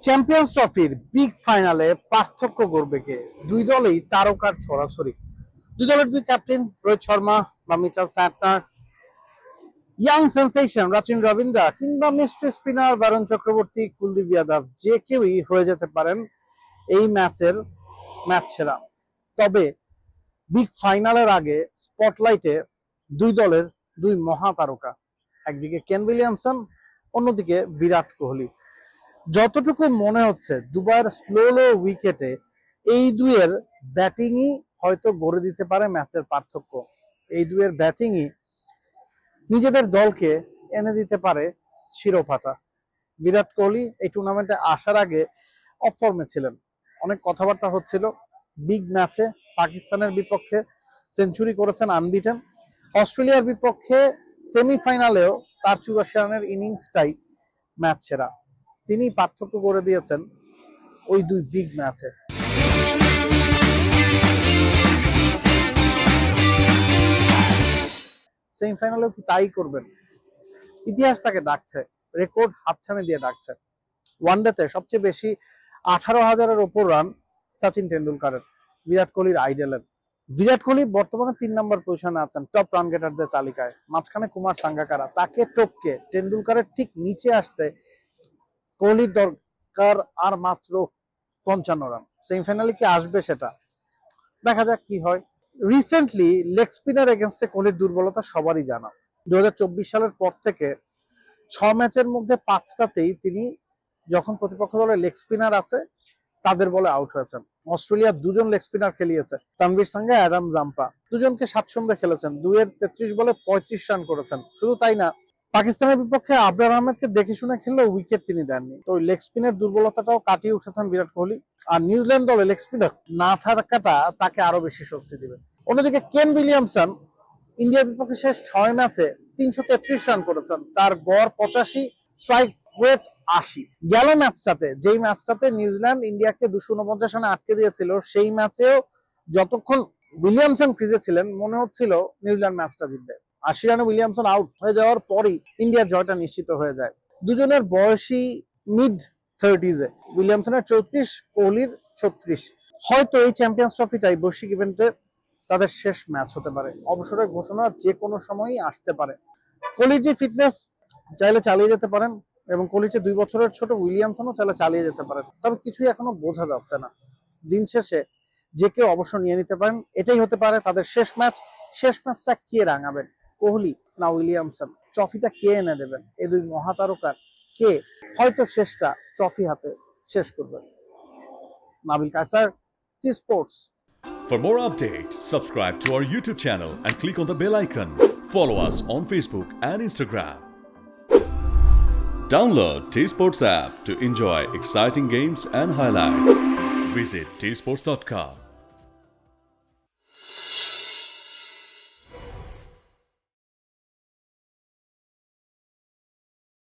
Champions ট্রফির big ফাইনালে পার্থক্য করবে কে? দুই দলেই তারকার ছড়াছড়ি। দুই দলের দুই ক্যাপ্টেন রোহিত শর্মা বা Mitchell Santner, young sensation Rachin Rabindra কিংবা মিস্ট্রি স্পিনার বরুণ চক্রবর্তী, কুলদীপ যাদব, যে কেউই হয়ে যেতে পারেন এই ম্যাচের ম্যাচ সেরা। তবে বিগ ফাইনালের আগে স্পটলাইটে দুই দলের দুই মহাতারকা, একদিকে কেন উইলিয়ামসন, অন্যদিকে বিরাট কোহলি। যতটুকু মনে হচ্ছে দুবাইয়ের স্লো উইকেটে এই দুইয়ের ব্যাটিংই হয়তো গড়ে দিতে পারে ম্যাচের পার্থক্য। এই দুইয়ের ব্যাটিংই নিজেদের দলকে এনে দিতে পারে শিরোপাটা। বিরাট কোহলি এই টুর্নামেন্টে আসার আগে অফ ফর্মে ছিলেন, অনেক কথাবার্তা হচ্ছিল। বিগ ম্যাচে পাকিস্তানের বিপক্ষে সেঞ্চুরি করেছেন আনবিটেন। অস্ট্রেলিয়ার বিপক্ষে সেমিফাইনালেও তার 84 রানের ইনিংসটাই ম্যাচ সেরা। তিনি পার্থক্য করে দিয়েছেন ওই দুই বিগ ম্যাচে। সেমিফাইনালেও কি তাই করবেন? ইতিহাস তাকে ডাকছে, রেকর্ড হাতছানি দিয়ে ডাকছে। ওয়ানডেতে সবচেয়ে বেশি 18,000-এর ওপর রান সচিন টেন্ডুলকারের, বিরাট কোহলির আইডলের। বিরাট কোহলি বর্তমানে 3 নম্বর পজিশনে আছেন টপ রান গেটারদের তালিকায়। মাঝখানে কুমার সাঙ্গাকারা, তাকে টপকে টেন্ডুলকারের ঠিক নিচে আসতে কোহলির দরকার আর মাত্র 55 রান। সেমিফাইনালে কি আসবে সেটা দেখা যাক কি হয়। রিসেন্টলি লেগ স্পিনার এগেনস্টে কোহলির দুর্বলতা সবারই জানা। 2024 সালের পর থেকে 6 ম্যাচের মধ্যে 5টাতেই তিনি যখন প্রতিপক্ষ দলের লেগ স্পিনার আছে তাদের বলে আউট হয়েছেন। অস্ট্রেলিয়ার দুজন লেগ স্পিনার খেলিয়েছে, তানভীর সাঙ্গা, অ্যাডাম জাম্পা, দুজনকে স্বাচ্ছন্দ্যে খেলেছেন। 2-33 বলে 35 রান করেছেন। শুধু তাই না, পাকিস্তানের বিপক্ষে আবরার আহমেদকে দেখে শুনে খেললেও উইকেট তিনি দেননি। তো লেগ স্পিনের দুর্বলতাটাও কাটিয়ে উঠেছেন বিরাট কোহলি। আর নিউজিল্যান্ড দলে লেগ স্পিনার না থাকাটা তাকে আরো বেশি স্বস্তি দিবে। অন্যদিকে কেন উইলিয়ামসন ইন্ডিয়ার বিপক্ষে শেষ 6 ম্যাচে 333 রান করেছেন, তার গড় 85, স্ট্রাইক রেট 80। গেল ম্যাচটাতে, যেই ম্যাচটাতে নিউজিল্যান্ড ইন্ডিয়াকে 249 রানে আটকে দিয়েছিল, সেই ম্যাচেও যতক্ষণ উইলিয়ামসন ক্রিজে ছিলেন মনে হচ্ছিল নিউজিল্যান্ড ম্যাচটা জিতবে। 80 রানে উইলিয়ামসন আউট হয়ে যাওয়ার পরই ইন্ডিয়ার জয়টা নিশ্চিত হয়ে যায়। দুজনের বয়সী মিড 30s-এ, উইলিয়ামসনের 34, কোহলির 36। হয়তো এই চ্যাম্পিয়ন্স ট্রফিটাই বৈশ্বিক ইভেন্টে তাদের শেষ ম্যাচ হতে পারে। অবসরের ঘোষণা যে কোনো সময়ই আসতে পারে। কোহলির যে ফিটনেস, চাইলে চালিয়ে যেতে পারেন, এবং কোহলির যে 2 বছরের ছোট উইলিয়ামসনও চাইলে চালিয়ে যেতে পারেন। তবে কিছুই এখনো বোঝা যাচ্ছে না। দিন শেষে যে কেউ অবসর নিয়ে নিতে পারেন, এটাই হতে পারে তাদের শেষ ম্যাচ। শেষ ম্যাচটা কে রাঙাবেন, কোহলি না উইলিয়ামসন? ট্রফিটা কে এনে দেবেন? এই দুই মহাতারকার কে হয়তো শেষটা ট্রফি হাতে শেষ করবেন? Nabil Kaiser, T Sports. For more updates, subscribe to our YouTube channel and click on the bell icon. Follow us on Facebook and Instagram. Download T Sports app to enjoy exciting games and highlights. Visit tsports.com.